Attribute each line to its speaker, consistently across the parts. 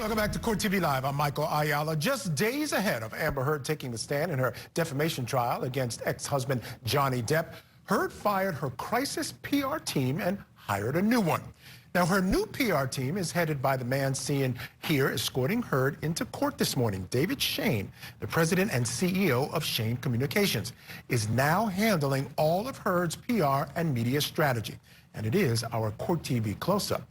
Speaker 1: Welcome back to Court TV Live. I'm Michael Ayala. Just days ahead of Amber Heard taking the stand in her defamation trial against ex-husband Johnny Depp, Heard fired her crisis PR team and hired a new one. Now, her new PR team is headed by the man seen here escorting Heard into court this morning. David Shane, the president and CEO of Shane Communications, is now handling all of Heard's PR and media strategy. And it is our Court TV close-up.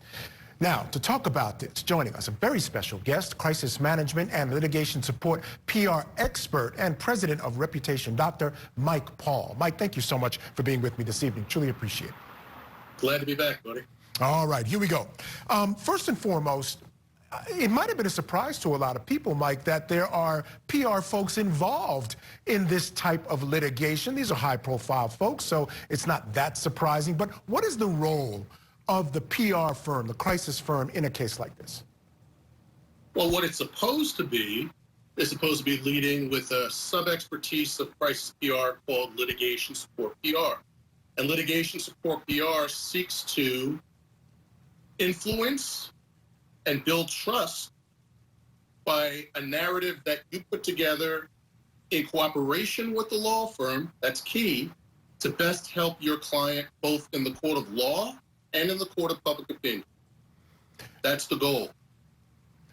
Speaker 1: Now, to talk about this, joining us, a very special guest, crisis management and litigation support PR expert and president of Reputation Doctor, Mike Paul. Mike, thank you so much for being with me this evening. Truly appreciate it.
Speaker 2: Glad to be back, buddy.
Speaker 1: All right, here we go. First and foremost, it might have been a surprise to a lot of people, Mike, that there are PR folks involved in this type of litigation. These are high-profile folks, so it's not that surprising. But what is the role of the PR firm, the crisis firm, in a case like this?
Speaker 2: Well, what it's supposed to be is supposed to be leading with a sub-expertise of crisis PR called litigation support PR. And litigation support PR seeks to influence and build trust by a narrative that you put together in cooperation with the law firm, that's key, to best help your client both in the court of law and in the court of public opinion. That's the goal.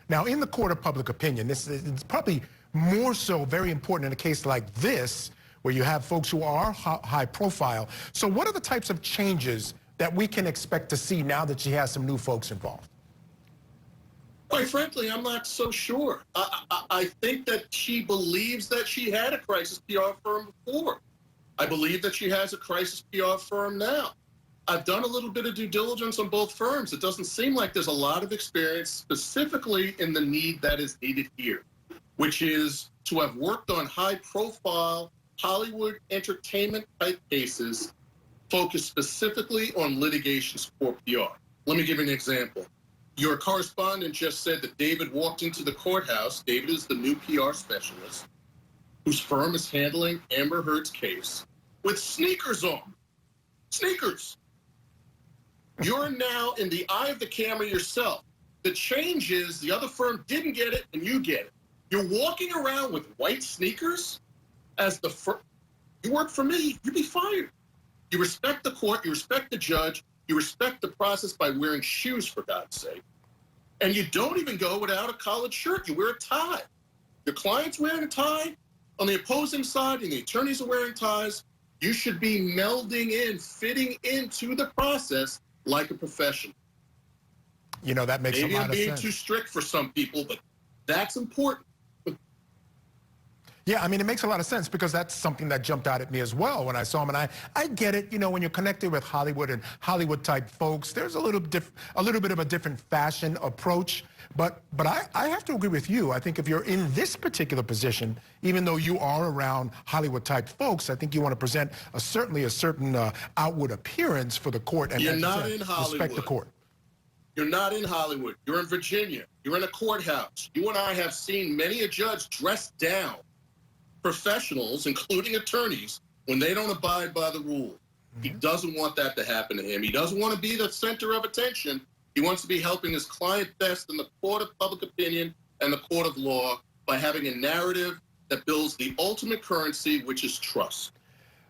Speaker 1: Now, in the court of public opinion, this is probably more so very important in a case like this, where you have folks who are high profile. So what are the types of changes that we can expect to see now that she has some new folks involved?
Speaker 2: Quite frankly, I'm not so sure. I think that she believes that she had a crisis PR firm before. I believe that she has a crisis PR firm now. I've done a little bit of due diligence on both firms. It doesn't seem like there's a lot of experience specifically in the need that is needed here, which is to have worked on high-profile Hollywood entertainment type cases focused specifically on litigation support PR. Let me give you an example. Your correspondent just said that David walked into the courthouse. David is the new PR specialist whose firm is handling Amber Heard's case with sneakers on. Sneakers. You're now in the eye of the camera yourself. The change is the other firm didn't get it and you get it. You're walking around with white sneakers as the firm. You work for me, you'd be fired. You respect the court, you respect the judge, you respect the process by wearing shoes, for God's sake. And you don't even go without a collared shirt, you wear a tie. Your client's wearing a tie on the opposing side and the attorneys are wearing ties. You should be melding in, fitting into the process like a professional.
Speaker 1: You know, that makes a lot of sense.
Speaker 2: Maybe I'm being too strict for some people, but that's important.
Speaker 1: Yeah, I mean, it makes a lot of sense because that's something that jumped out at me as well when I saw him. And I get it, you know, when you're connected with Hollywood and Hollywood-type folks, there's a little bit of a different fashion approach. But I have to agree with you. I think if you're in this particular position, even though you are around Hollywood-type folks, I think you want to present certainly a certain outward appearance for the court. And
Speaker 2: you're not in Hollywood.
Speaker 1: Respect the court.
Speaker 2: You're not in Hollywood. You're in Virginia. You're in a courthouse. You and I have seen many a judge dressed down professionals, including attorneys, when they don't abide by the rule. He doesn't want that to happen to him. He doesn't want to be the center of attention. He wants to be helping his client best in the court of public opinion and the court of law by having a narrative that builds the ultimate currency, which is trust.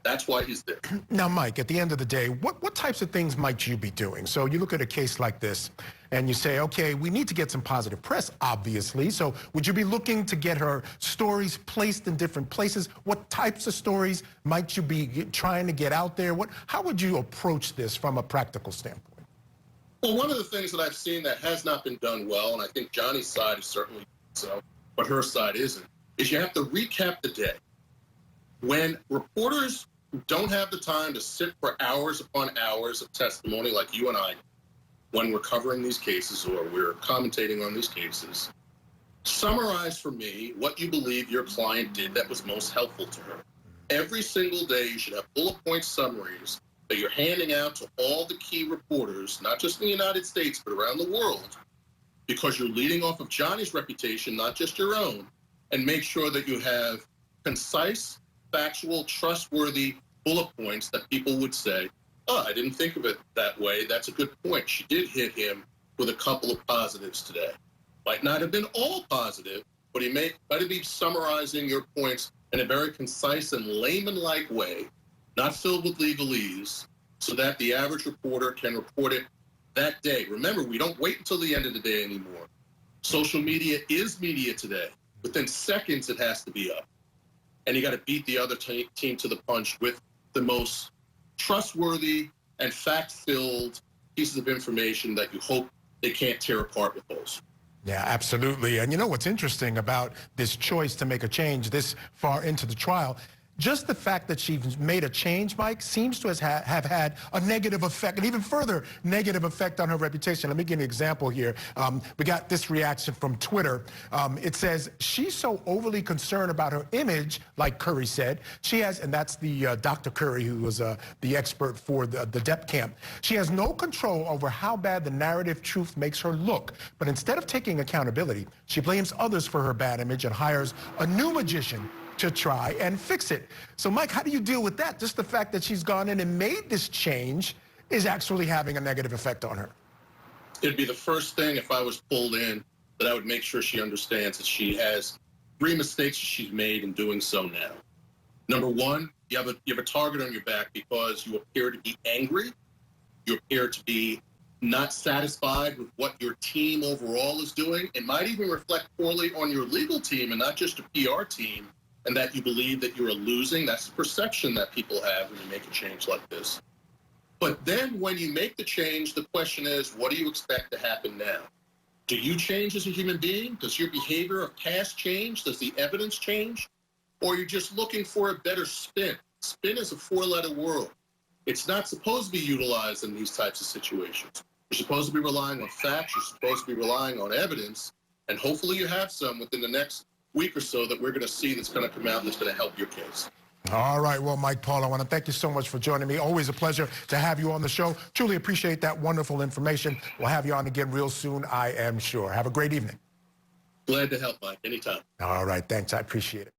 Speaker 2: That's why he's there.
Speaker 1: Now, Mike, at the end of the day, what types of things might you be doing? So you look at a case like this and you say, okay, we need to get some positive press, obviously. So would you be looking to get her stories placed in different places? What types of stories might you be trying to get out there? How would you approach this from a practical standpoint?
Speaker 2: Well, one of the things that I've seen that has not been done well, and I think Johnny's side is certainly so, but her side isn't, is you have to recap the day. When reporters don't have the time to sit for hours upon hours of testimony like you and I, when we're covering these cases or we're commentating on these cases, summarize for me what you believe your client did that was most helpful to her. Every single day you should have bullet point summaries that you're handing out to all the key reporters, not just in the United States, but around the world, because you're leading off of Johnny's reputation, not just your own, and make sure that you have concise, factual, trustworthy bullet points that people would say, oh, I didn't think of it that way. That's a good point. She did hit him with a couple of positives today. Might not have been all positive, but he might be summarizing your points in a very concise and layman-like way, not filled with legalese, so that the average reporter can report it that day. Remember, we don't wait until the end of the day anymore. Social media is media today. Within seconds, it has to be up. And you got to beat the other team to the punch with the most trustworthy and fact-filled pieces of information that you hope they can't tear apart with those.
Speaker 1: Yeah, absolutely. And you know what's interesting about this choice to make a change this far into the trial? Just the fact that she's made a change, Mike, seems to have had a negative effect, an even further negative effect on her reputation. Let me give you an example here. We got this reaction from Twitter. It says, she's so overly concerned about her image, like Curry said. She has, and that's the Dr. Curry, who was the expert for the Depp camp. She has no control over how bad the narrative truth makes her look. But instead of taking accountability, she blames others for her bad image and hires a new magician to try and fix it. So, Mike, how do you deal with that? Just the fact that she's gone in and made this change is actually having a negative effect on her.
Speaker 2: It'd be the first thing, if I was pulled in, that I would make sure she understands that she has 3 mistakes that she's made in doing so now. Number one, you have a target on your back because you appear to be angry. You appear to be not satisfied with what your team overall is doing. It might even reflect poorly on your legal team and not just a PR team, and that you believe that you're losing. That's the perception that people have when you make a change like this. But then when you make the change, the question is, what do you expect to happen now? Do you change as a human being? Does your behavior of past change? Does the evidence change? Or are you just looking for a better spin? Spin is a 4-letter word. It's not supposed to be utilized in these types of situations. You're supposed to be relying on facts. You're supposed to be relying on evidence. And hopefully you have some within the next week or so that we're going to see that's going to come out that's going to help your case.
Speaker 1: All right. Well, Mike Paul, I want to thank you so much for joining me. Always a pleasure to have you on the show. Truly appreciate that wonderful information. We'll have you on again real soon, I am sure. Have a great evening.
Speaker 2: Glad to help, Mike. Anytime.
Speaker 1: All right. Thanks. I appreciate it.